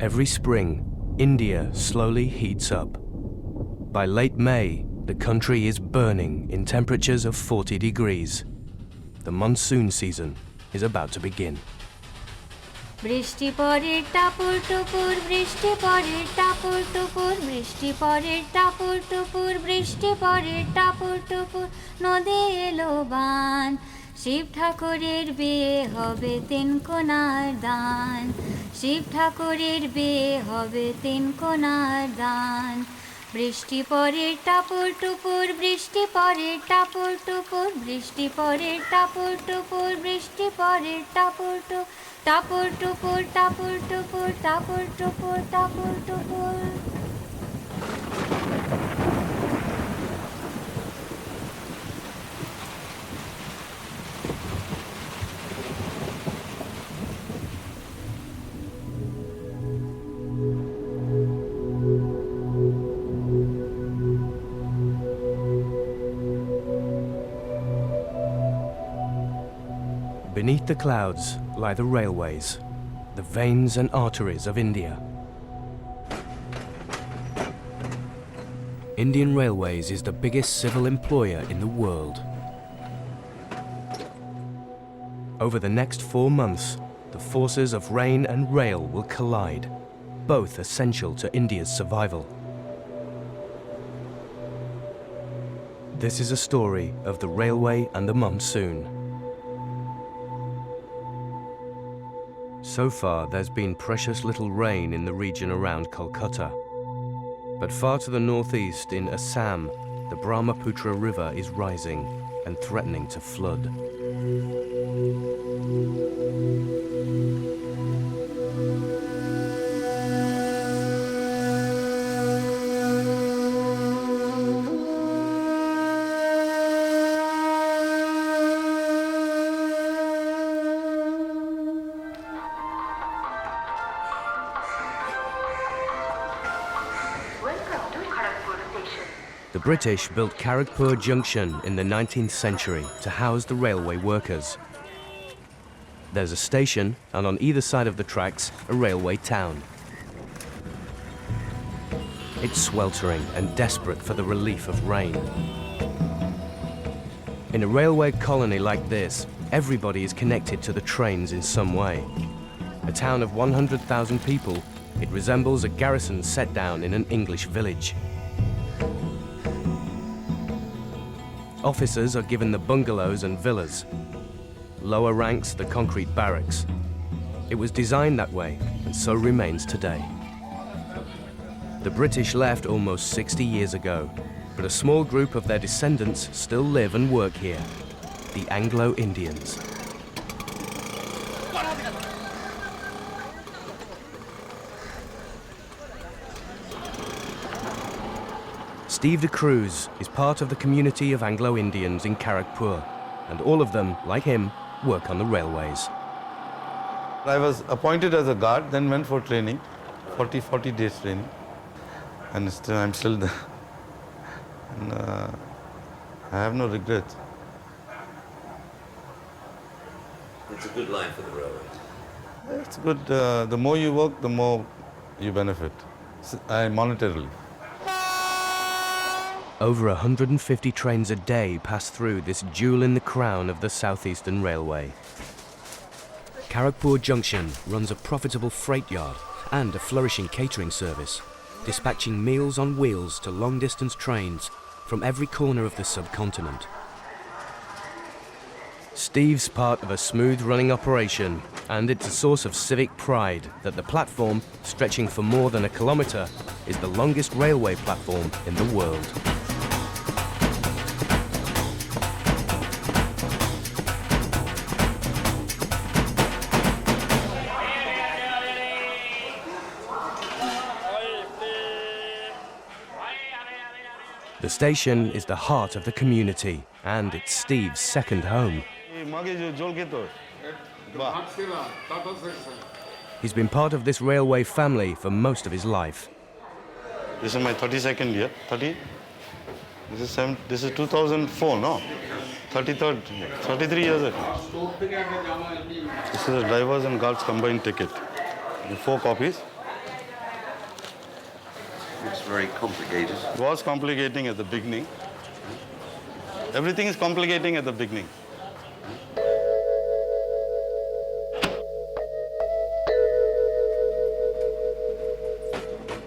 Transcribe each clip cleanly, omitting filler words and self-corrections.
Every spring, India slowly heats up. By late May, the country is burning in temperatures of 40 degrees. The monsoon season is about to begin. বৃষ্টি পরে টাপুর টুপুর বৃষ্টি পরে টাপুর টুপুর বৃষ্টি পরে টাপুর টুপুর বৃষ্টি পরে টাপুর টুপুর নদী এলো বান শিব ঠাকুরের বিয়ে হবে তিনকোনার দান শিব ঠাকুরের বিয়ে হবে তিনকোনার দান বৃষ্টি পরে টাপুর টুপুর বৃষ্টি পরে টাপুর টুপুর বৃষ্টি পরে টাপুর টুপুর বৃষ্টি পরে টাপুর টুপুর টাপুর টুপুর টাপুর টুপুর টাপুর টুপুর টাপুর টুপুর Beneath the clouds lie the railways, the veins and arteries of India. Indian Railways is the biggest civil employer in the world. Over the next 4 months, the forces of rain and rail will collide, both essential to India's survival. This is a story of the railway and the monsoon. So far, there's been precious little rain in the region around Kolkata. But far to the northeast in Assam, the Brahmaputra River is rising and threatening to flood. The British built Kharagpur Junction in the 19th century to house the railway workers. There's a station, and on either side of the tracks, a railway town. It's sweltering and desperate for the relief of rain. In a railway colony like this, everybody is connected to the trains in some way. A town of 100,000 people, it resembles a garrison set down in an English village. Officers are given the bungalows and villas. Lower ranks, the concrete barracks. It was designed that way, and so remains today. The British left almost 60 years ago, but a small group of their descendants still live and work here, the Anglo-Indians. Steve de Cruz is part of the community of Anglo-Indians in Kharagpur, and all of them, like him, work on the railways. I was appointed as a guard, then went for training, 40 days training, and I'm still there. And, I have no regrets. It's a good life for the railway. It's good. The more you work, the more you benefit, monetarily. Over 150 trains a day pass through this jewel in the crown of the Southeastern Railway. Kharagpur Junction runs a profitable freight yard and a flourishing catering service, dispatching meals on wheels to long-distance trains from every corner of the subcontinent. Steve's part of a smooth-running operation, and it's a source of civic pride that the platform, stretching for more than a kilometre, is the longest railway platform in the world. The station is the heart of the community, and it's Steve's second home. He's been part of this railway family for most of his life. This is my 32nd year. 30? This is 2004, no? 33rd, 33 years ago. This is a drivers and guards combined ticket. 4 copies. very complicated. It was complicating at the beginning. Everything is complicating at the beginning.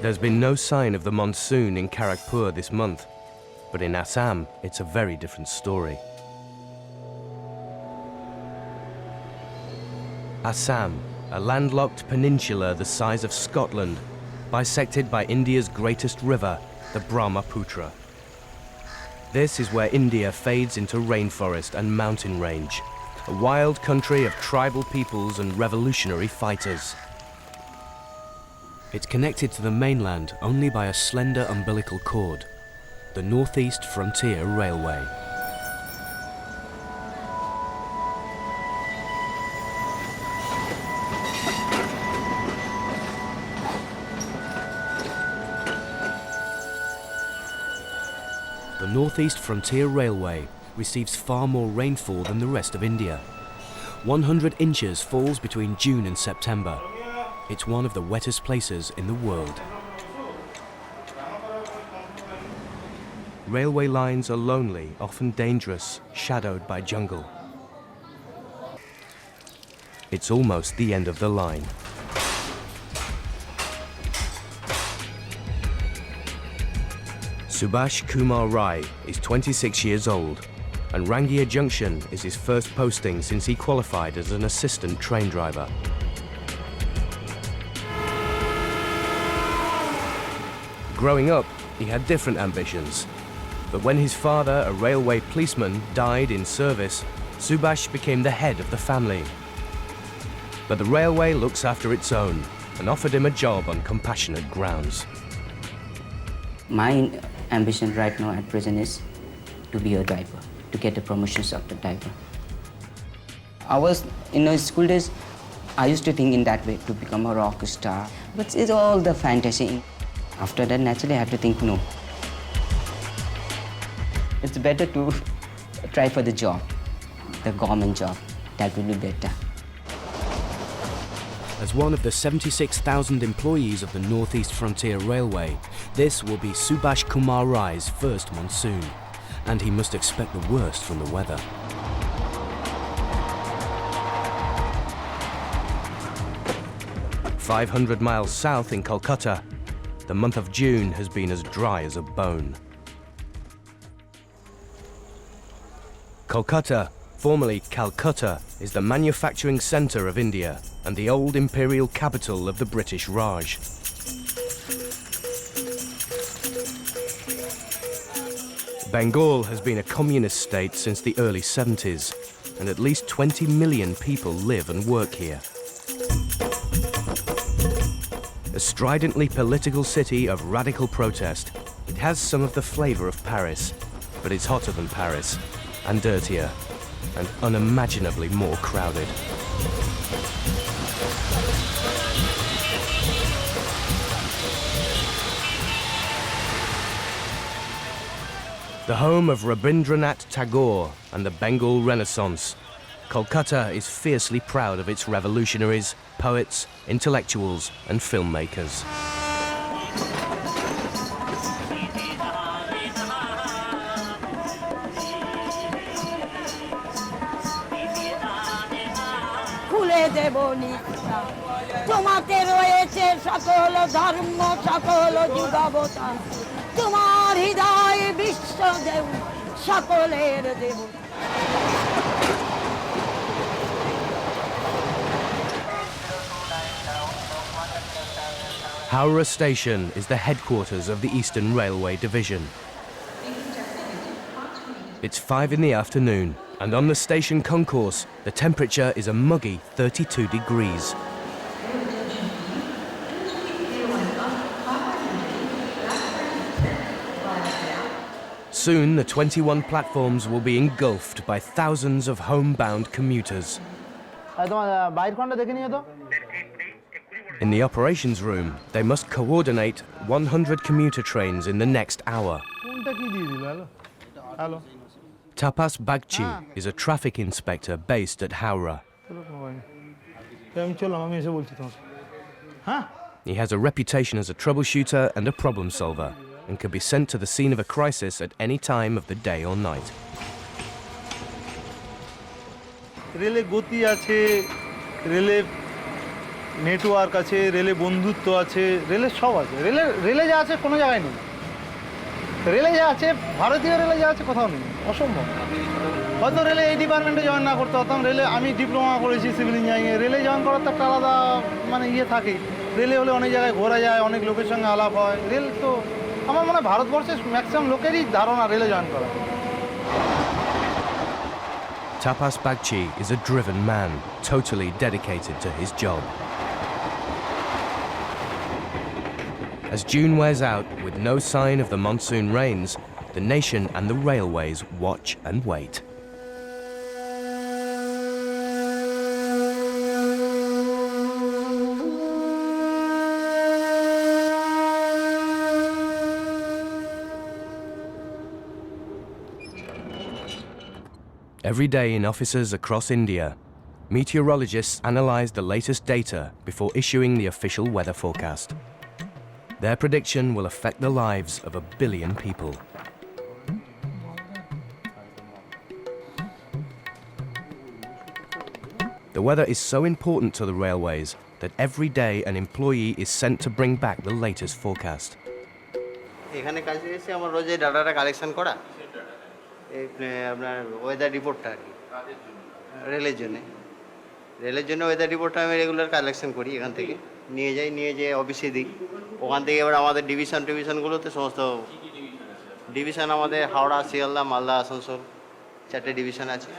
There's been no sign of the monsoon in Kharagpur this month, but in Assam, it's a very different story. Assam, a landlocked peninsula the size of Scotland, bisected by India's greatest river, the Brahmaputra. This is where India fades into rainforest and mountain range, a wild country of tribal peoples and revolutionary fighters. It's connected to the mainland only by a slender umbilical cord, the Northeast Frontier Railway. The Northeast Frontier Railway receives far more rainfall than the rest of India. 100 inches falls between June and September. It's one of the wettest places in the world. Railway lines are lonely, often dangerous, shadowed by jungle. It's almost the end of the line. Subhash Kumar Rai is 26 years old, and Rangia Junction is his first posting since he qualified as an assistant train driver. Growing up, he had different ambitions. But when his father, a railway policeman, died in service, Subhash became the head of the family. But the railway looks after its own and offered him a job on compassionate grounds. My ambition right now at present is to be a driver, to get a promotions of the driver. I was, in school days, I used to think in that way, to become a rock star. But it's all the fantasy. After that, naturally, I have to think, no. It's better to try for the job, the government job. That will be better. As one of the 76,000 employees of the Northeast Frontier Railway, this will be Subhash Kumar Rai's first monsoon, and he must expect the worst from the weather. "500 miles south in Kolkata, the month of June has been as dry as a bone. Kolkata, formerly Calcutta, is the manufacturing centre of India and the old imperial capital of the British Raj. Bengal has been a communist state since the early 70s, and at least 20 million people live and work here. A stridently political city of radical protest, it has some of the flavour of Paris, but it's hotter than Paris, and dirtier, and unimaginably more crowded. The home of Rabindranath Tagore and the Bengal Renaissance, Kolkata is fiercely proud of its revolutionaries, poets, intellectuals, and filmmakers. Howrah Station is the headquarters of the Eastern Railway Division. It's 5 in the afternoon, and on the station concourse, the temperature is a muggy 32 degrees. Soon, the 21 platforms will be engulfed by thousands of homebound commuters. In the operations room, they must coordinate 100 commuter trains in the next hour. Tapas Bagchi is a traffic inspector based at Howrah. He has a reputation as a troubleshooter and a problem solver, and can be sent to the scene of a crisis at any time of the day or night. রেলে গতি আছে, রেলে network আছে, রেলে বন্ধুত্ব আছে, রেলে সব আছে। রেলে যা আছে কোনো জায়গায় নেই। রেলে যা আছে, ভারতীয় রেলে যা আছে কোথাও নেই, অসম্ভব। হয়তো রেলে এই ডিপার্টমেন্টে জয়েন না করতে হতাম, রেলে আমি ডিপ্লোমা করেছি সিভিল ইঞ্জিনিয়ারিংয়ে, রেলে জয়েন করার তো একটা আলাদা মানে থাকে। রেলে হলে অনেক জায়গায় ঘোরা যায়, অনেক লোকের সঙ্গে আলাপ হয়। রেল তো আমার মনে হয় ভারতবর্ষের ম্যাক্সিমাম লোকেরই ধারণা রেলে জয়েন করা। Tapas Bagchi is a driven man, totally dedicated to his job. As June wears out, with no sign of the monsoon rains, the nation and the railways watch and wait. Every day in offices across India, meteorologists analyze the latest data before issuing the official weather forecast. Their prediction will affect the lives of 1 billion people. The weather is so important to the railways that every day an employee is sent to bring back the latest forecast. এখানে কাজে এসে আমার রোজ এই ডাটাটা collection করা, এই আপনার weather রিপোর্টটা আর কি রেলের জন্য ওয়েদার রিপোর্টটা আমি রেগুলার কালেকশন করি। এখান থেকে নিয়ে যেয়ে অফিসে দিই। ওখান থেকে এবার আমাদের ডিভিশনগুলোতে সমস্ত ডিভিশন আমাদের হাওড়া, শিয়ালদা, মালদা, আসানসোল 4টে ডিভিশন আছে।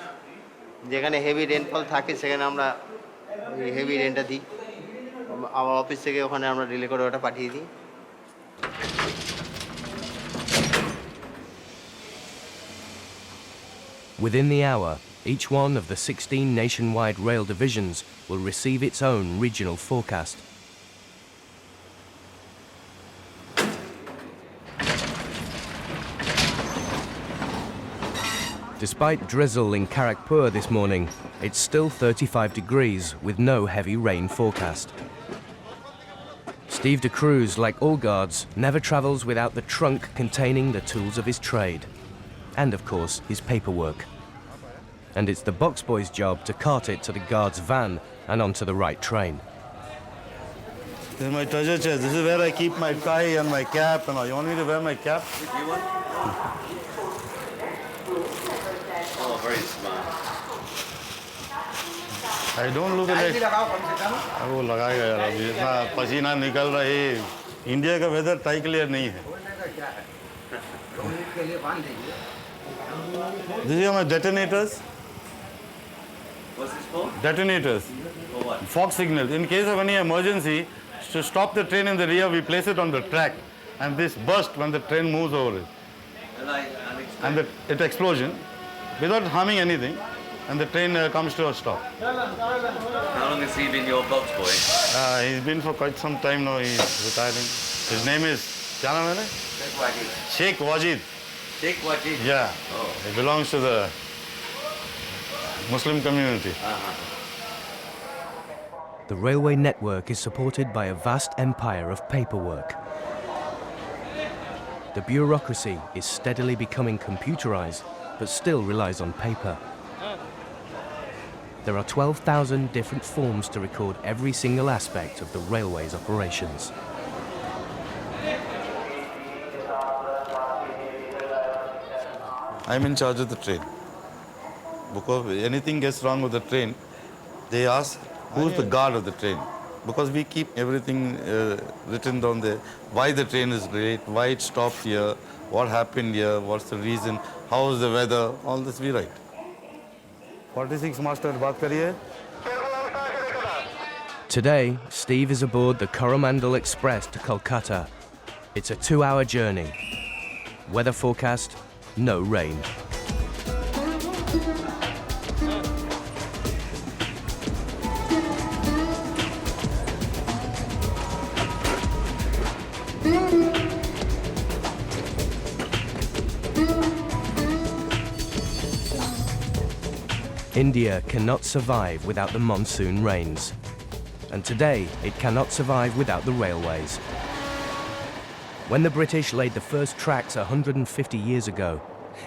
যেখানে হেভি রেনফল থাকে সেখানে আমরা ওই হেভি রেনটা দিই। আমার অফিস থেকে ওখানে আমরা রিলে করে ওটা পাঠিয়ে দিই। Within the hour, each one of the 16 nationwide rail divisions will receive its own regional forecast. Despite drizzle in Kharagpur this morning, it's still 35 degrees with no heavy rain forecast. Steve de Cruz, like all guards, never travels without the trunk containing the tools of his trade. And of course, his paperwork. And it's the box boy's job to cart it to the guard's van and onto the right train. This is my treasure chest. This is where I keep my tie and my cap and all. You want me to wear my cap? You want? Oh, very smart. I don't look like... अब वो लगाएगा यार, अभी इतना पसीना निकल रहा है। इंडिया का वेदर टाई क्लियर नहीं है। These are my detonators. What's this for? Detonators. For what? Fog signals. In case of any emergency, to stop the train in the rear, we place it on the track, and this burst when the train moves over it, and it explosion without harming anything, and the train comes to a stop. How long has he been your box boy? He's been for quite some time now. He's retiring. His name is क्या नाम है? Sheikh Wajid. Sheikh Wajid? Yeah. Oh. He belongs to the Muslim community. The railway network is supported by a vast empire of paperwork. The bureaucracy is steadily becoming computerized, but still relies on paper. There are 12,000 different forms to record every single aspect of the railway's operations. I'm in charge of the train. Because anything gets wrong with the train, they ask who's the guard of the train. Because we keep everything written down there. Why the train is late, why it stopped here, what happened here, what's the reason, how is the weather, all this we write. 46 master, baat kariye. Today, Steve is aboard the Coromandel Express to Kolkata. It's a 2-hour journey. Weather forecast, no rain. India cannot survive without the monsoon rains. and today it cannot survive without the railways. When the British laid the first tracks 150 years ago,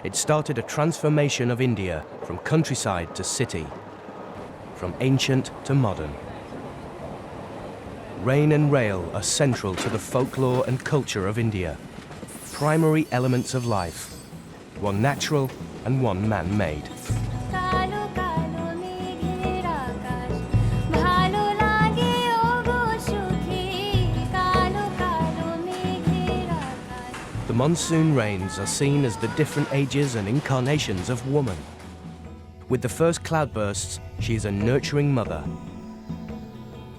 it started a transformation of India from countryside to city, from ancient to modern. Rain and rail are central to the folklore and culture of India, primary elements of life, one natural and one man-made. কালো কালো মেঘের আকাশ ভালো লাগে ওগো সুখী কালো কালো মেঘের আকাশ The monsoon rains are seen as the different ages and incarnations of woman. With the first cloudbursts, she is a nurturing mother.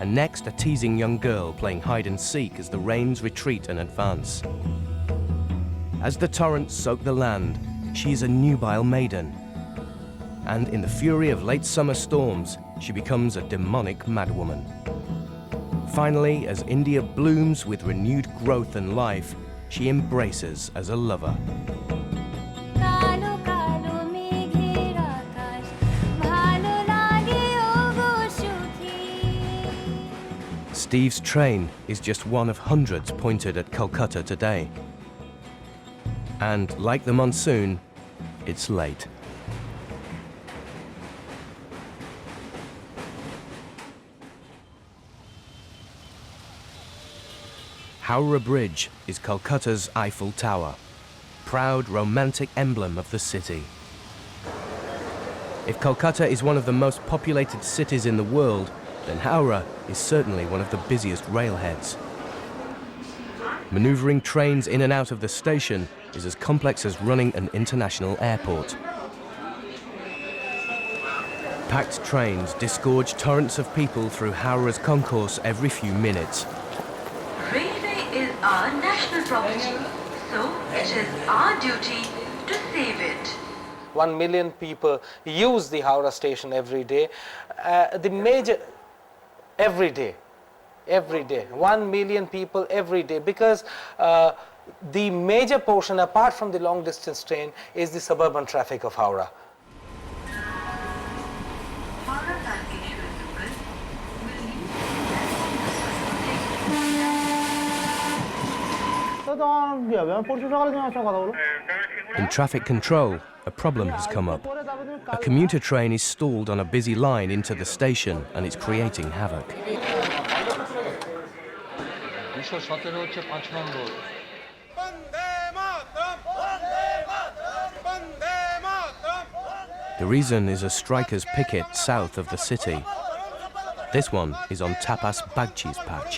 And next, a teasing young girl playing hide and seek as the rains retreat and advance. As the torrents soak the land, she is a nubile maiden. And in the fury of late summer storms, she becomes a demonic madwoman. Finally, as India blooms with renewed growth and life, she embraces as a lover. কালো কালো মেঘের আকাশ ভালো লাগে ওগো সুখী Steve's train is just one of hundreds pointed at Calcutta today. And like the monsoon, it's late. Howrah Bridge is Calcutta's Eiffel Tower, proud romantic emblem of the city. If Calcutta is one of the most populated cities in the world, then Howrah is certainly one of the busiest railheads. Maneuvering trains in and out of the station is as complex as running an international airport. Packed trains disgorge torrents of people through Howrah's concourse every few minutes. Railway is our national property, so it is our duty to save it. 1 million people use the Howrah station every day. Every day, 1 million people every day, because the major portion, apart from the long distance train, is the suburban traffic of Howrah. In traffic control, a problem has come up. A commuter train is stalled on a busy line into the station and it's creating havoc. The reason is a strikers' picket south of the city. This one is on Tapas Bagchi's patch.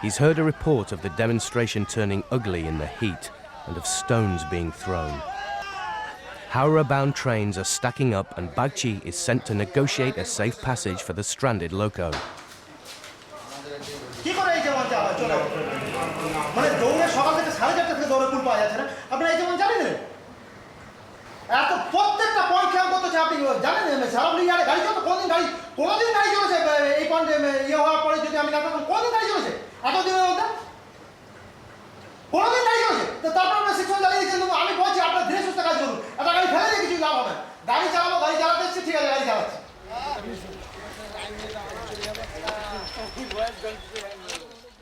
He's heard a report of the demonstration turning ugly in the heat and of stones being thrown. Howrah-bound trains are stacking up and Bagchi is sent to negotiate a safe passage for the stranded loco.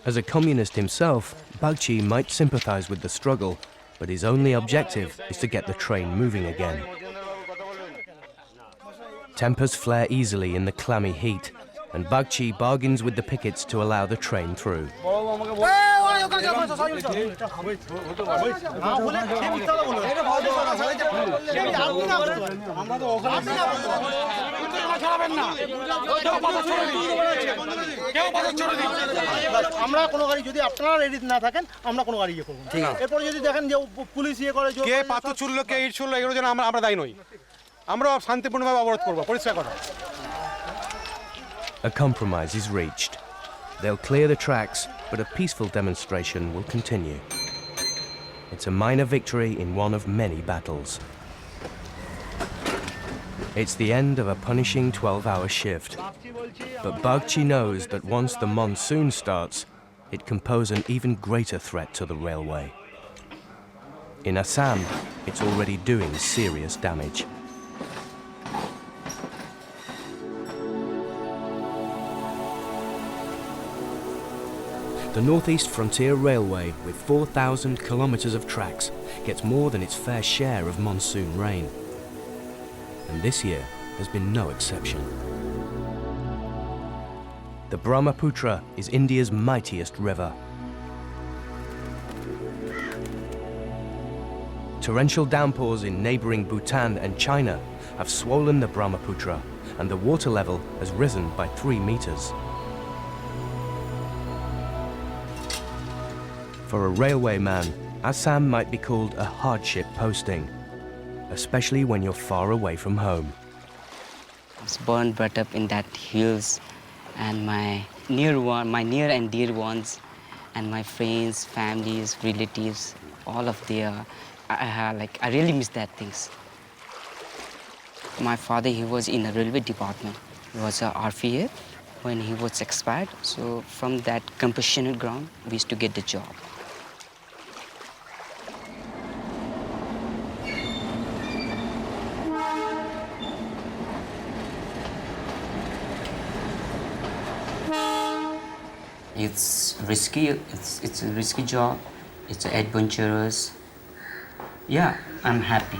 As a communist himself, Bagchi might sympathize with the struggle, but his only objective is to get the train moving again. Tempers flare easily in the clammy heat, and Bagchi bargains with the pickets to allow the train through. আমরা কোনো গাড়ি যদি আপনারা ready না থাকেন আমরা কোনো গাড়ি ইয়ে করব না এরপর যদি দেখেন যে পুলিশ ইয়ে করে কে পাথর ছুড়লো কে ইট ছুড়লো এগুলো যেন আমরা দায়ী নই আমরা শান্তিপূর্ণভাবে অবরোধ করব পরিষ্কার কথা A compromise is reached. They'll clear the tracks, but a peaceful demonstration will continue. It's a minor victory in one of many battles. It's the end of a punishing 12-hour shift. But Bagchi knows that once the monsoon starts, it can pose an even greater threat to the railway. In Assam, it's already doing serious damage. The Northeast Frontier Railway, with 4,000 kilometres of tracks, gets more than its fair share of monsoon rain. And this year has been no exception. The Brahmaputra is India's mightiest river. Torrential downpours in neighbouring Bhutan and China have swollen the Brahmaputra, and the water level has risen by 3 metres. For a railwayman, Assam might be called a hardship posting, especially when you're far away from home. I was born, brought up in that hills, and my near and dear ones, and my friends, families, relatives, all of their, I really miss that things. My father, he was in a railway department. He was a RPA when he was expired. So from that compassionate ground, we used to get the job. It's risky. It's a risky job. It's adventurous. Yeah, I'm happy.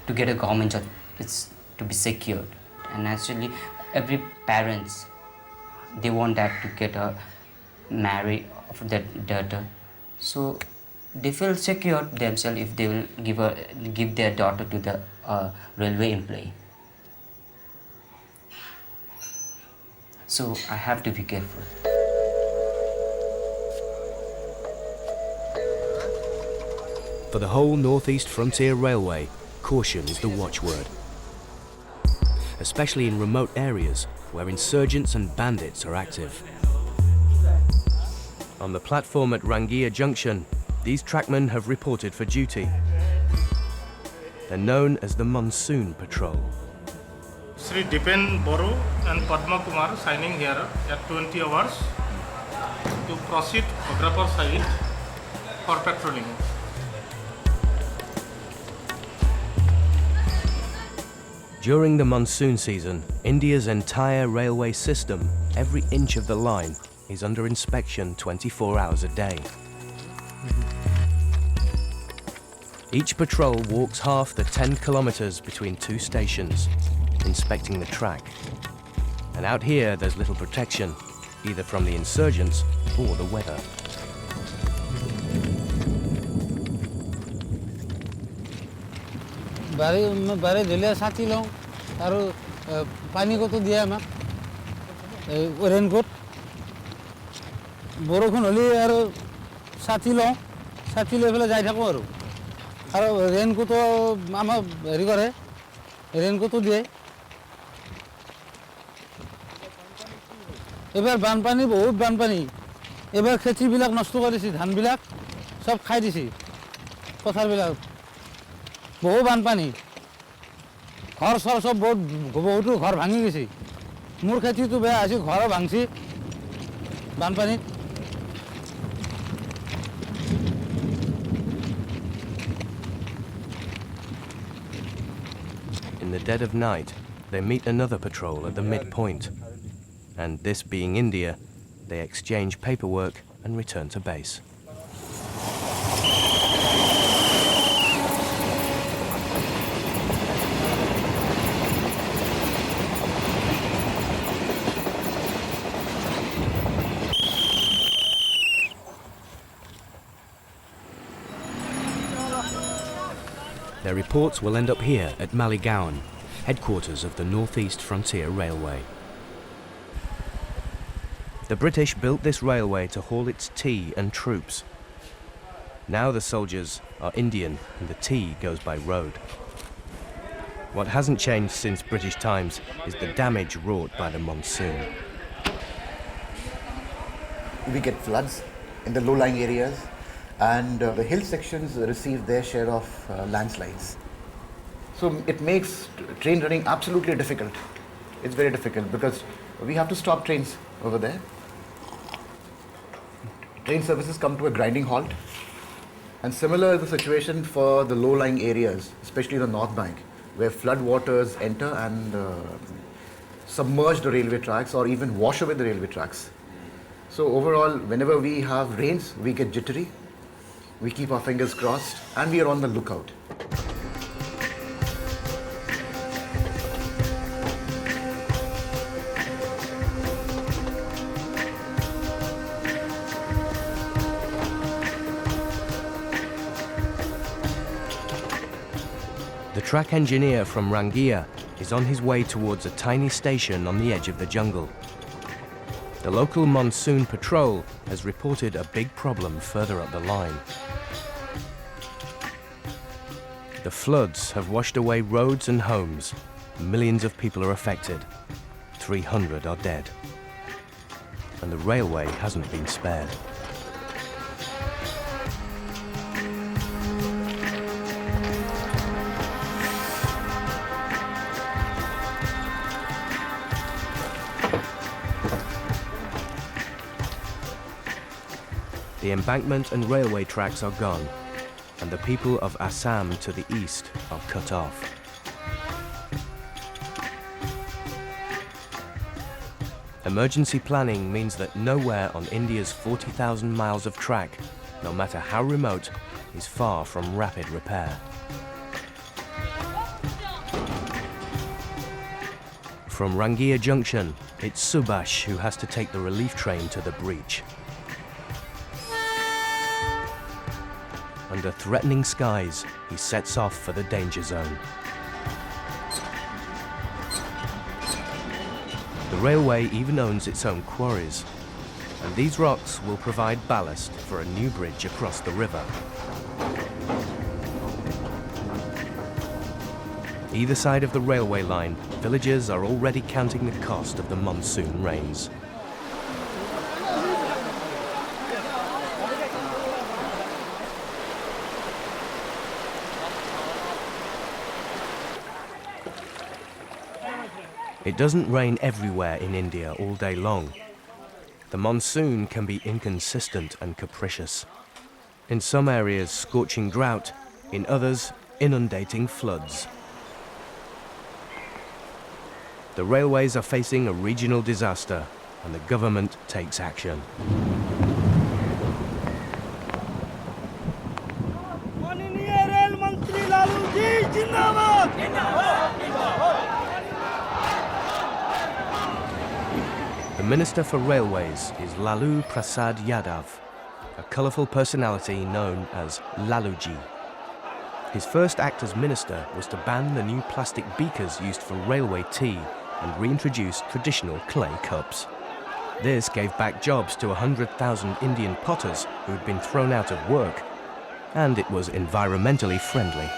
To get a government job, it's to be secured. And actually, every parents, they want that to get a marry of their daughter. So they feel secure themselves if they will give their daughter to the railway employee. So I have to be careful. For the whole Northeast Frontier Railway, caution is the watchword. Especially in remote areas where insurgents and bandits are active. On the platform at Rangia Junction, these trackmen have reported for duty. They're known as the Monsoon Patrol. Sri Dipen Boro and Padma Kumar signing here at 20 hours to proceed Bhagrapur side for patrolling. During the monsoon season, India's entire railway system, every inch of the line, is under inspection 24 hours a day. Each patrol walks half the 10 kilometres between 2 stations, inspecting the track. And out here, there's little protection, either from the insurgents or the weather. बारे झुलिया साथी लौं और पानी को तो दिया मैं raincoat बरखुन हली और साथी लौं साथी ले फेले जाई थाको और रेनकोट तो आमा हेरि करे रेनकोट तो दिए एबार बानपानी बहुत बानपानी एबार खेती बिलाक नष्ट करिसि धान बिलाक सब खाइ दिसि पथार बिलाक बहुत बानपानी घर सर सब बहुत घर भांगी गई मोर खेती तो बेया आछि घर भांगछि बानपानी In the dead of night, they meet another patrol at the midpoint. And this being India, they exchange paperwork and return to base. Their reports will end up here at Maligaon, headquarters of the Northeast Frontier Railway. The British built this railway to haul its tea and troops. Now the soldiers are Indian and the tea goes by road. What hasn't changed since British times is the damage wrought by the monsoon. We get floods in the low-lying areas, and the hill sections receive their share of landslides. So it makes train running absolutely difficult. It's very difficult because we have to stop trains over there. Train services come to a grinding halt. And similar is the situation for the low-lying areas, especially the North Bank, where flood waters enter and submerge the railway tracks or even wash away the railway tracks. So overall, whenever we have rains, we get jittery. We keep our fingers crossed and we are on the lookout. The track engineer from Rangia is on his way towards a tiny station on the edge of the jungle. The local monsoon patrol has reported a big problem further up the line. The floods have washed away roads and homes. Millions of people are affected. 300 are dead. And the railway hasn't been spared. The embankment and railway tracks are gone, and the people of Assam to the east are cut off. Emergency planning means that nowhere on India's 40,000 miles of track, no matter how remote, is far from rapid repair. From Rangia Junction, it's Subhash who has to take the relief train to the breach. Under threatening skies, he sets off for the danger zone. The railway even owns its own quarries, and these rocks will provide ballast for a new bridge across the river. Either side of the railway line, villagers are already counting the cost of the monsoon rains. It doesn't rain everywhere in India all day long. The monsoon can be inconsistent and capricious. In some areas, scorching drought, in others, inundating floods. The railways are facing a regional disaster, and the government takes action. The Minister for Railways is Lalu Prasad Yadav, a colourful personality known as Laluji. His first act as minister was to ban the new plastic beakers used for railway tea and reintroduce traditional clay cups. This gave back jobs to 100,000 Indian potters who had been thrown out of work, and it was environmentally friendly.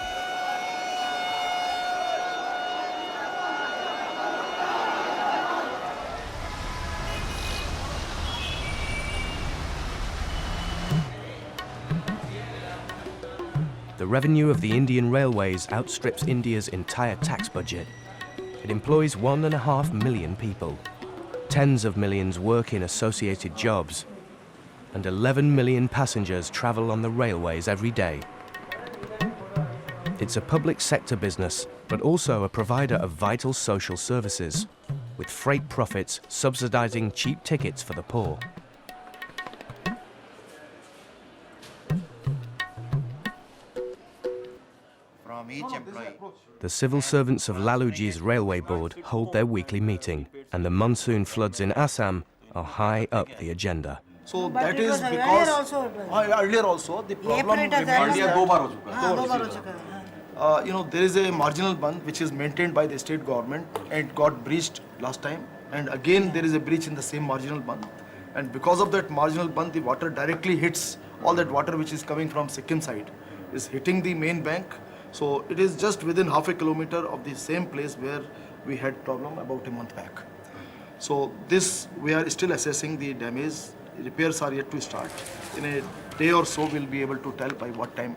The revenue of the Indian railways outstrips India's entire tax budget. It employs 1.5 million people. Tens of millions work in associated jobs, and 11 million passengers travel on the railways every day. It's a public sector business, but also a provider of vital social services, with freight profits subsidizing cheap tickets for the poor. The civil servants of Laluji's railway board hold their weekly meeting, and the monsoon floods in Assam are high up the agenda. So that is because earlier also the problem remains that there is a marginal bund which is maintained by the state government and it got breached last time, and again there is a breach in the same marginal bund, and because of that marginal bund the water directly hits, all that water which is coming from Sikkim side is hitting the main bank. So it is just within half a kilometer of the same place where we had problem about a month back. So this, we are still assessing the damage. Repairs are yet to start. In a day or so, we'll be able to tell by what time.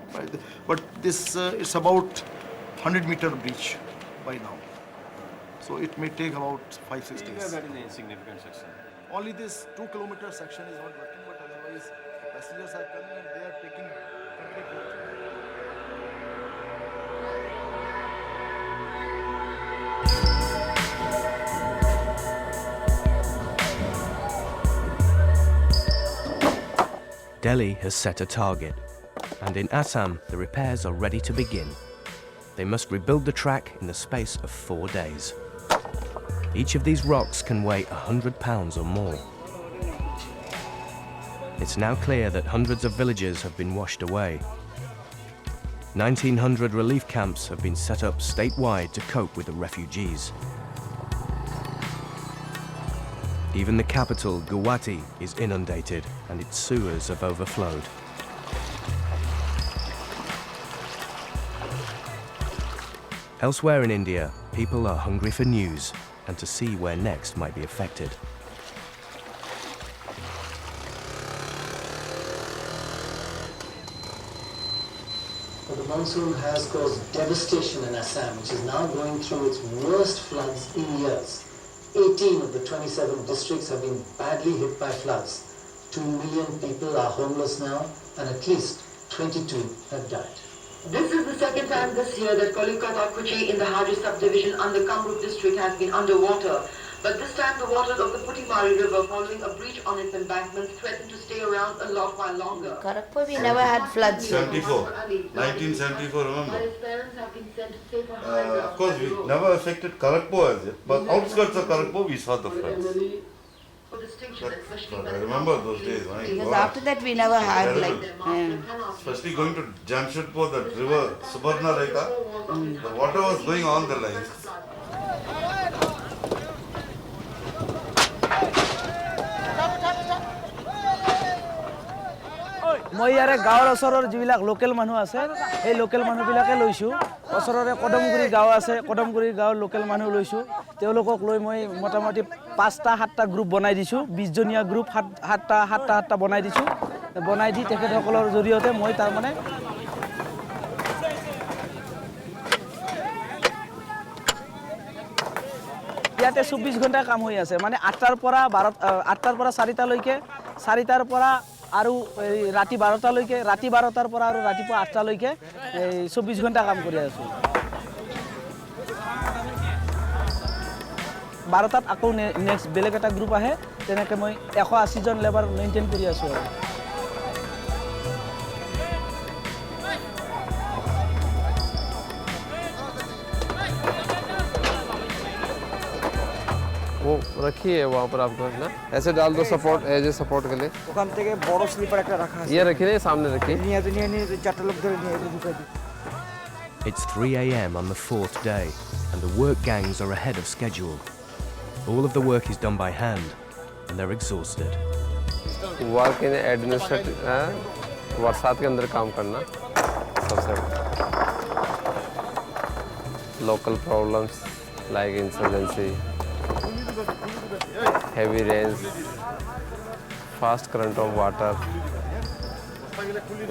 But this, it's about 100-meter breach by now. So it may take about 5-6 days. Yeah, that is an insignificant section. Only this 2-kilometer section is not working, but otherwise passengers are coming and they are taking complete route. Delhi has set a target, and in Assam, the repairs are ready to begin. They must rebuild the track in the space of 4 days. Each of these rocks can weigh 100 pounds or more. It's now clear that hundreds of villages have been washed away. 1,900 relief camps have been set up statewide to cope with the refugees. Even the capital, Guwahati, is inundated and its sewers have overflowed. Elsewhere in India, people are hungry for news and to see where next might be affected. The monsoon has caused devastation in Assam, which is now going through its worst floods in years. 18 of the 27 districts have been badly hit by floods. 2 million people are homeless now, and at least 22 have died. This is the second time this year that Kolikata Kuchi in the Haji subdivision under Kamrup district has been underwater. But this time the waters of the Putimari River following a breach on its embankments threatened to stay around a lot while longer. Kharagpur, we never had floods. 74, 1974, remember? His parents have been sent to safer harbor. Of course, we never affected Kharagpur as yet, but outskirts of Kharagpur we saw the floods. For distinction, especially I remember those days. My Because God. after that we never had Terrible. like... Especially going to Jamshedpur, that river, Subarna Rekha, the water was going on the lines. মই ইয়াৰে গাঁৱৰ ওচৰৰ যিবিলাক local মানুহ আছে এই local মানুহবিলাকে লৈছোঁ ওচৰৰে কদমগুৰি গাঁও আছে কদমগুৰি গাঁৱৰ লোকেল মানুহ লৈছোঁ তেওঁলোকক লৈ মই মোটামুটি 5টা 7টা গ্ৰুপ বনাই দিছোঁ 20জনীয়া গ্ৰুপ 7টা বনাই দিছোঁ বনাই দি তেখেতসকলৰ জৰিয়তে মই তাৰমানে ইয়াতে 24 ঘণ্টা কাম হৈ আছে মানে 8টাৰ পৰা 4টালৈকে 4টাৰ পৰা আৰু ৰাতি 12টালৈকে ৰাতি 12টাৰ পৰা আৰু ৰাতিপুৱা 8টালৈকে 24 ঘণ্টা কাম কৰি আছো 12টাত আকৌ নেক্সট বেলেগ এটা গ্ৰুপ আহে তেনেকৈ মই 180 জন লেবাৰ মেইনটেইন কৰি আছো वो रखी है वहाँ पर आपको ना ऐसे डाल दो सपोर्ट एज ए सपोर्ट के लिए ওখান থেকে বড় স্লিপার একটা রাখা আছে ये रखी नहीं सामने रखी নিয়ে চারটা লোক ধরে নিয়ে ঢুকাই দিই It's 3 a.m. on the 4th day, and the work gangs are ahead of schedule. All of the work is done by hand, and they're exhausted. Work in administrative बरसात के अंदर काम करना सबसे local problems like insurgency heavy rains, fast current of water,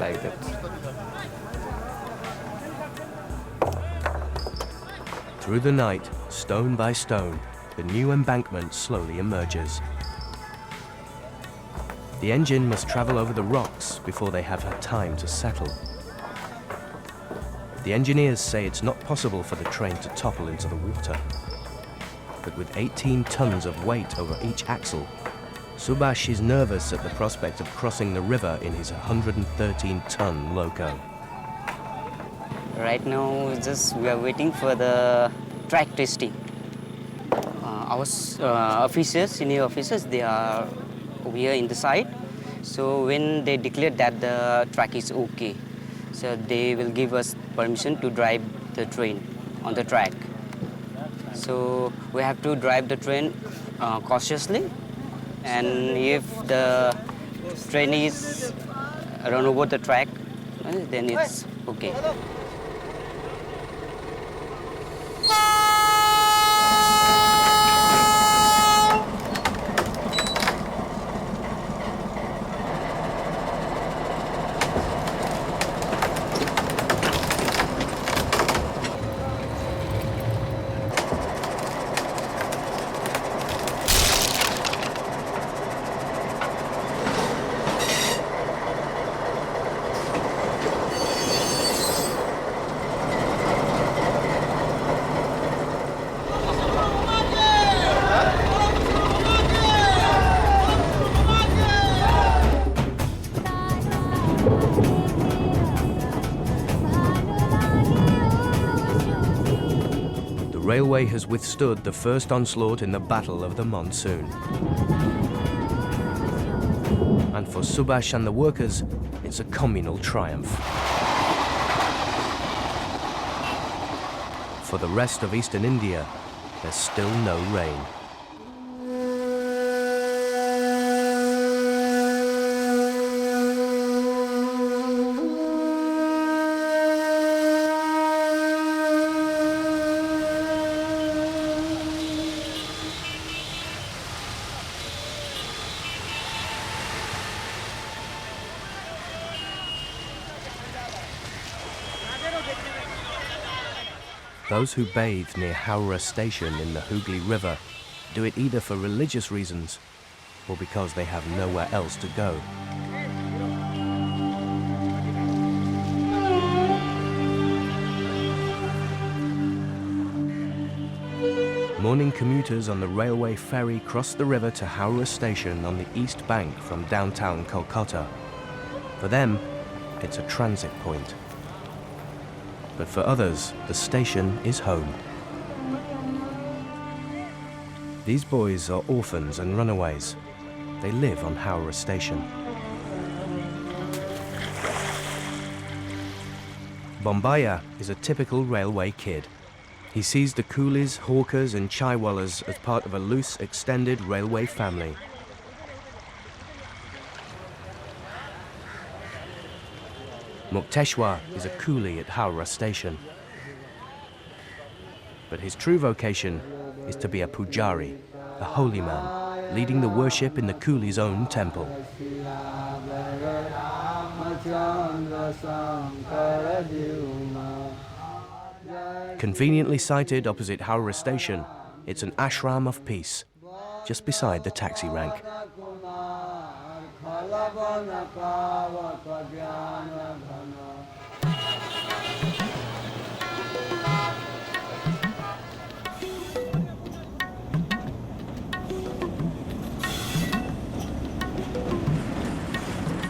like that. Through the night, stone by stone, the new embankment slowly emerges. The engine must travel over the rocks before they have had time to settle. The engineers say it's not possible for the train to topple into the water. But with 18 tons of weight over each axle, Subhash is nervous at the prospect of crossing the river in his 113-ton loco. Right now, we are waiting for the track testing. Our officers, senior officers, they are over here in the side. So when they declare that the track is okay, so they will give us permission to drive the train on the track. So we have to drive the train cautiously, and if the train is run over the track, then it's okay. The railway has withstood the first onslaught in the Battle of the Monsoon. And for Subhash and the workers, it's a communal triumph. For the rest of eastern India, there's still no rain. Those who bathe near Howrah station in the Hooghly River do it either for religious reasons or because they have nowhere else to go. Morning commuters on the railway ferry cross the river to Howrah station on the east bank from downtown Kolkata. For them, it's a transit point. But for others, the station is home. These boys are orphans and runaways. They live on Howrah station. Bombaya is a typical railway kid. He sees the coolies, hawkers and chaiwalas as part of a loose, extended railway family. Mukteshwar is a coolie at Howrah station. But his true vocation is to be a pujari, a holy man, leading the worship in the coolie's own temple. Conveniently sited opposite Howrah station, it's an ashram of peace, just beside the taxi rank.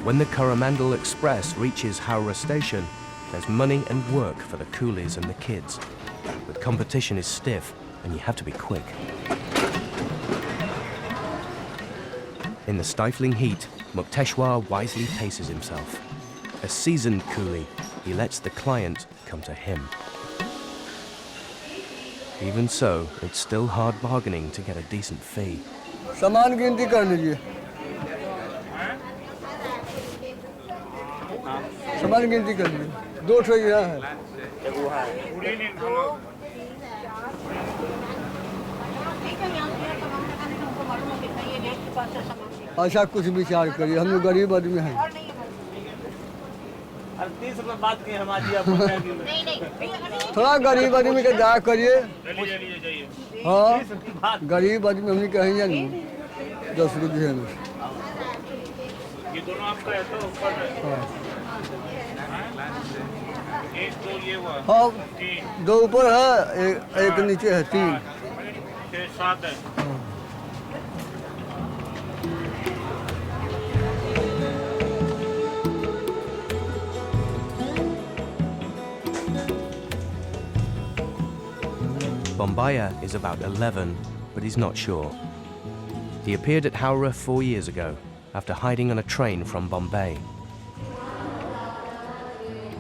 When the Coromandel Express reaches Howrah station, there's money and work for the coolies and the kids. But competition is stiff, and you have to be quick. In the stifling heat, Mukteshwar wisely paces himself. A seasoned coolie, he lets the client come to him. Even so, it's still hard bargaining to get a decent fee. सामान गिनती कर लीजिए सामान गिनती कर लीजिए 2 ठो यहाँ है अच्छा कुछ विचार करिए हम लोग गरीब आदमी हैं 30 रुपए बात की हमारी आप थोड़ा गरीब आदमी का दया करिए हाँ गरीब आदमी हमने कहेंगे नहीं 10 रुपये में ये दोनों आपका है तो ऊपर एक दो ये हुआ हाँ 2 ऊपर है एक नीचे है 3 6 7 है Bombaya is about 11, but he's not sure. He appeared at Howrah 4 years ago, after hiding on a train from Bombay.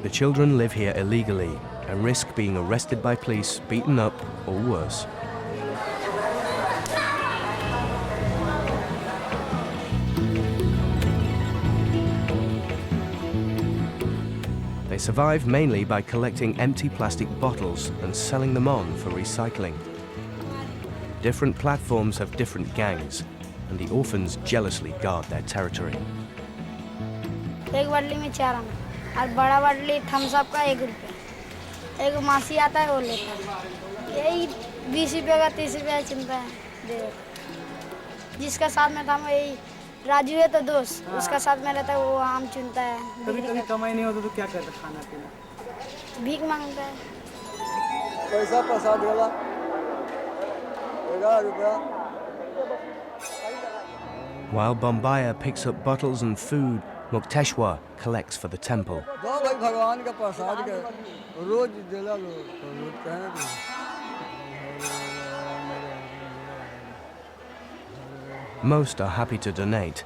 The children live here illegally and risk being arrested by police, beaten up, or worse. They survive mainly by collecting empty plastic bottles and selling them on for recycling. Different platforms have different gangs, and the orphans jealously guard their territory. एक बाटली में 4 आना और बड़ा बाटली Thums up का 1 रुपया एक मासी आता है वो लेता है यही 20 रुपये का 30 रुपये चिंता है दे जिसका साथ में था वही राजू है तो दोस्त उसका साथ में रहता है वो आम चुनता है कभी कमाई नहीं होता तो क्या करता खाना पीना भीख मांगता है पैसा प्रसाद वाला 11 रुपया While Bombaya picks up bottles and food, Mukteshwar collects for the temple. दो भाई भगवान का प्रसाद के रोज दिला लो तो रोज कहना तो Most are happy to donate.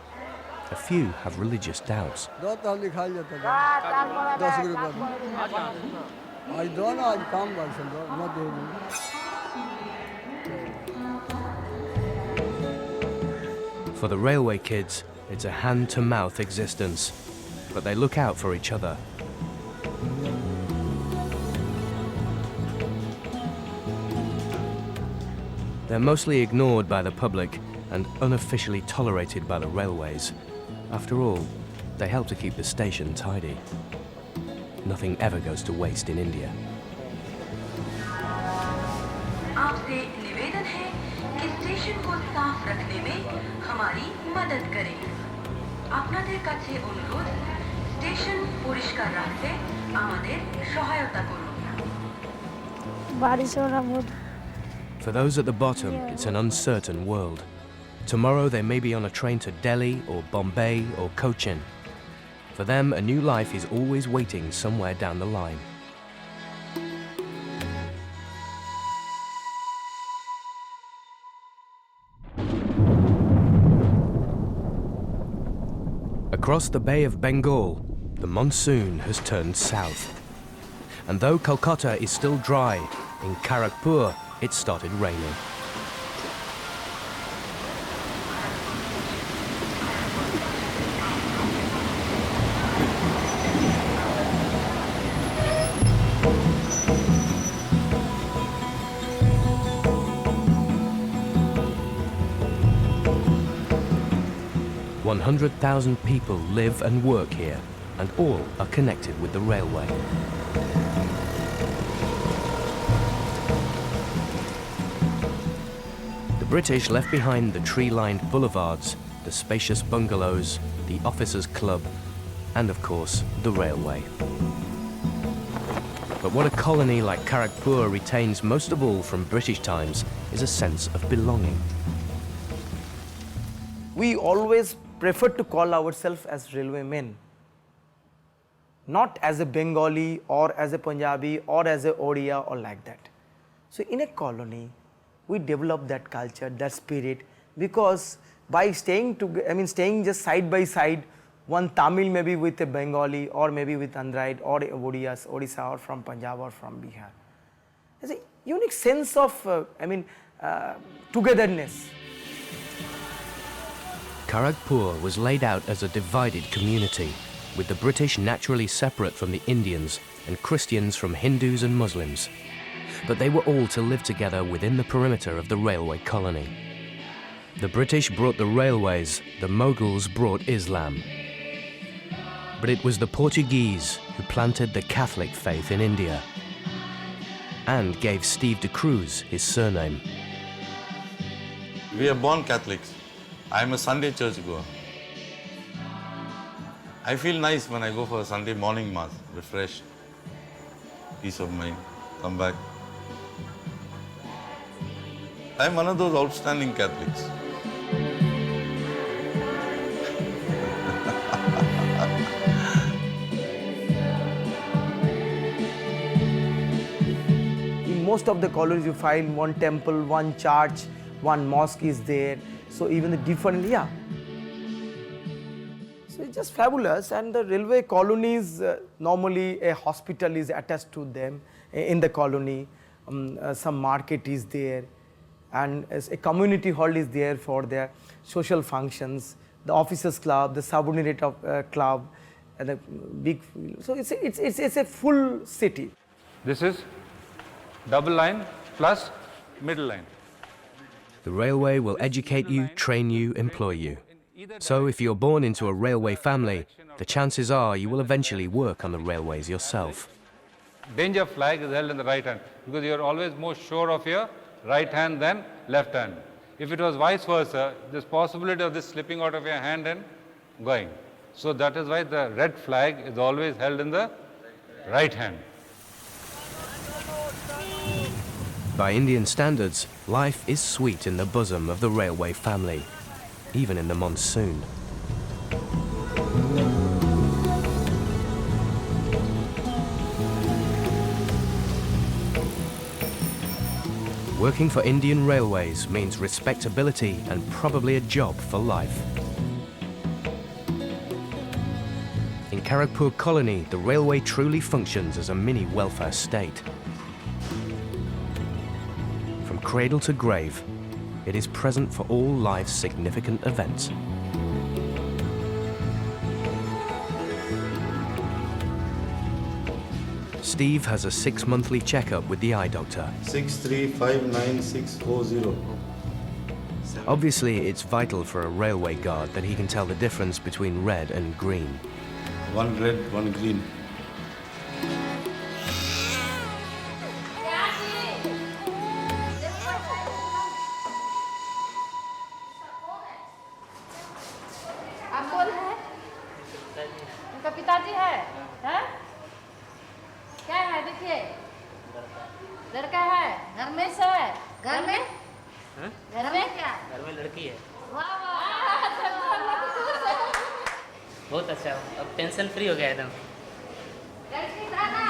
A few have religious doubts. दो तो लिखा जाता है 10 रुपए आज दो ना आज काम कर दो मत दे दो For the railway kids, it's a hand-to-mouth existence, but they look out for each other. They're mostly ignored by the public and unofficially tolerated by the railways. After all, they help to keep the station tidy. Nothing ever goes to waste in India. आपसे निवेदन है कि station को साफ रखने में हमारी मदद करें। আপনাদের কাছে অনুরোধ স্টেশন পরিষ্কার রাখতে আমাদের সহায়তা করুন। बारिश हो रहा बहुत। For those at the bottom, it's an uncertain world. Tomorrow they may be on a train to Delhi or Bombay or Cochin. For them, a new life is always waiting somewhere down the line. Across the Bay of Bengal, the monsoon has turned south. And though Kolkata is still dry, in Kharagpur it started raining. "100,000 people live and work here, and all are connected with the railway." The British left behind the tree-lined boulevards, the spacious bungalows, the officers' club, and of course, the railway. But what a colony like Kharagpur retains most of all from British times is a sense of belonging. We always prefer to call ourselves as railway men, not as a Bengali or as a Punjabi or as a Odia or like that. So in a colony, we develop that culture, that spirit, because by staying just side by side, one Tamil maybe with a Bengali or maybe with Android or Odisha or from Punjab or from Bihar. There's a unique sense of togetherness. Kharagpur was laid out as a divided community, with the British naturally separate from the Indians and Christians from Hindus and Muslims. But they were all to live together within the perimeter of the railway colony. The British brought the railways, the Mughals brought Islam. But it was the Portuguese who planted the Catholic faith in India and gave Steve de Cruz his surname. We are born Catholics. I am a Sunday churchgoer. I feel nice when I go for a Sunday morning mass, refreshed, peace of mind, come back. I am one of those outstanding Catholics. In most of the colonies you find one temple, one church, one mosque is there. So even the different, So it's just fabulous, and the railway colonies, normally a hospital is attached to them in the colony, some market is there, and a community hall is there for their social functions, the officers club, the subordinate club, and the big, so it's a full city. This is double line plus middle line. The railway will educate you, train you, employ you. So if you're born into a railway family, the chances are you will eventually work on the railways yourself. Danger flag is held in the right hand because you're always more sure of your right hand than left hand. If it was vice versa, there's possibility of this slipping out of your hand and going. So that is why the red flag is always held in the right hand. By Indian standards, life is sweet in the bosom of the railway family, even in the monsoon. Working for Indian Railways means respectability and probably a job for life. In Kharagpur colony, the railway truly functions as a mini welfare state. From cradle to grave, it is present for all life's significant events. Steve has a 6-monthly checkup with the eye doctor. 6359640. Obviously, it's vital for a railway guard that he can tell the difference between red and green. One red, one green. आप कौन है? उनका पिताजी है? हैं? क्या है देखिए? लड़का है? घर में से है? घर में? घर में क्या? घर में लड़की है। वाह वाह! बहुत अच्छा, अब टेंशन फ्री हो गया एकदम। लड़की था ना,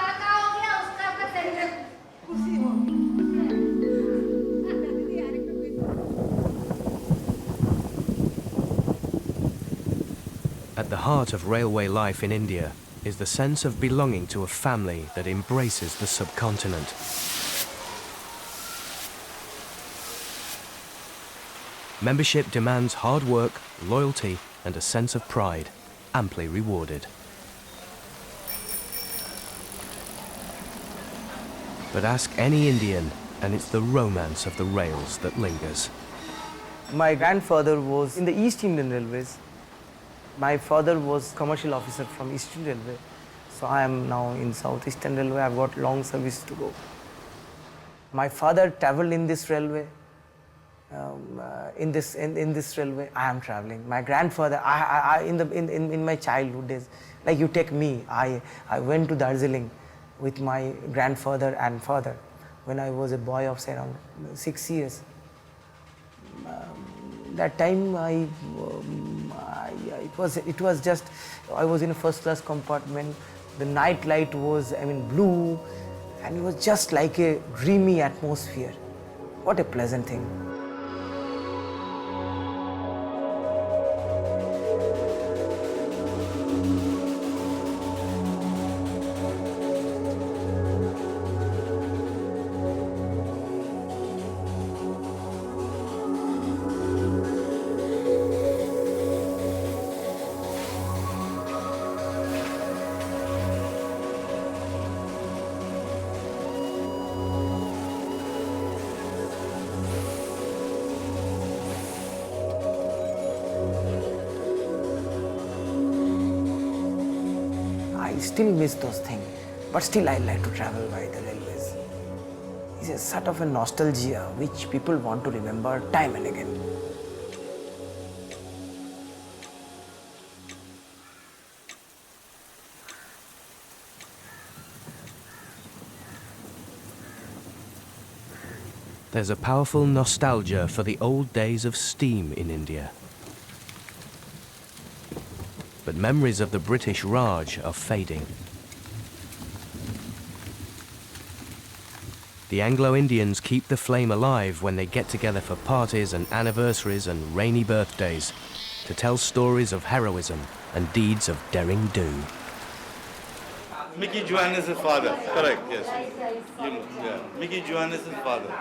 लड़का हो गया उसका tension. At the heart of railway life in India is the sense of belonging to a family that embraces the subcontinent. Membership demands hard work, loyalty, and a sense of pride, amply rewarded. But ask any Indian, and it's the romance of the rails that lingers. My grandfather was in the East Indian Railways. My father was commercial officer from Eastern Railway. So I am now in South Eastern Railway. I've got long service to go. My father traveled in this railway. In this railway, I am traveling. My grandfather, in my childhood days, like you take me, I went to Darjeeling with my grandfather and father when I was a boy of say around 6 years. That time it was just, I was in a first class compartment. The night light was, blue, and it was just like a dreamy atmosphere. What a pleasant thing. I still miss those things, but still I like to travel by the railways. It's a sort of a nostalgia which people want to remember time and again. There's a powerful nostalgia for the old days of steam in India. But memories of the British Raj are fading. The Anglo-Indians keep the flame alive when they get together for parties and anniversaries and rainy birthdays to tell stories of heroism and deeds of derring do. Mickey Johannes' father, correct, yes. You know, yeah. Mickey Johannes' father.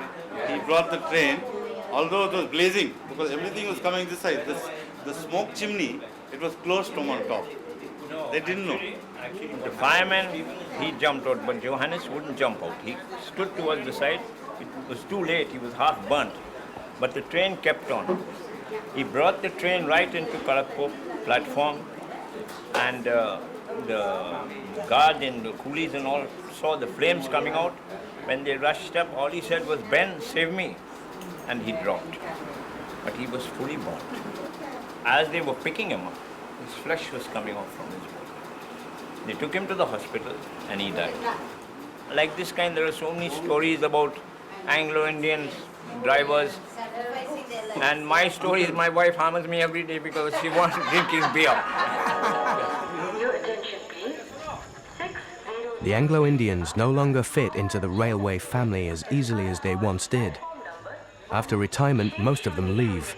He brought the train, although it was blazing, because everything was coming this side. The smoke chimney, it was closed from on top. They didn't know. The fireman, he jumped out, but Johannes wouldn't jump out. He stood towards the side. It was too late. He was half burnt. But the train kept on. He brought the train right into Kharagpur platform, and the guard and the coolies and all saw the flames coming out. When they rushed up, all he said was, "Ben, save me." And he dropped. But he was fully burnt. As they were picking him up, his flesh was coming off from his body. They took him to the hospital and he died. Like this kind, there are so many stories about Anglo-Indian drivers. And my story is my wife harms me every day because she wants to drink his beer. Your attention please. 600 The Anglo-Indians no longer fit into the railway family as easily as they once did. After retirement, most of them leave.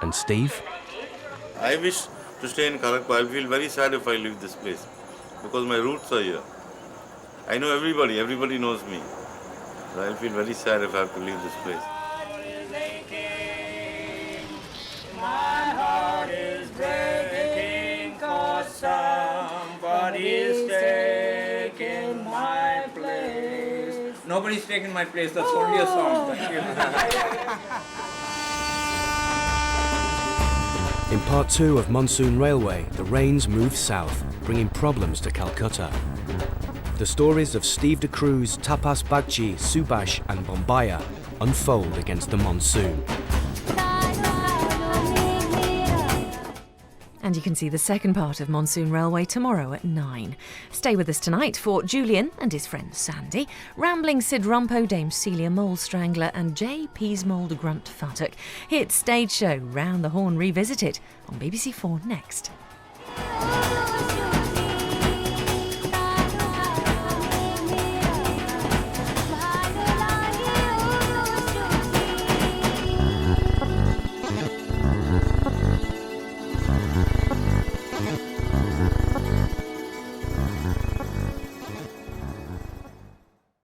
And Steve? I wish to stay in Kharagpur. I'll feel very sad if I leave this place because my roots are here. I know everybody, everybody knows me. So I'll feel very sad if I have to leave this place. My heart is breaking 'cause somebody's taking my place. Nobody's taken my place, that's only a song. In part 2 of Monsoon Railway, the rains move south, bringing problems to Calcutta. The stories of Steve de Cruz, Tapas Bagchi, Subhash and Bombaya unfold against the monsoon. And you can see the second part of Monsoon Railway tomorrow at 9. Stay with us tonight for Julian and his friend Sandy, Rambling Sid Rumpo, Dame Celia Mole Strangler and J. Peasmold Grunt Futtock. Hit stage show Round the Horn Revisited on BBC4 next.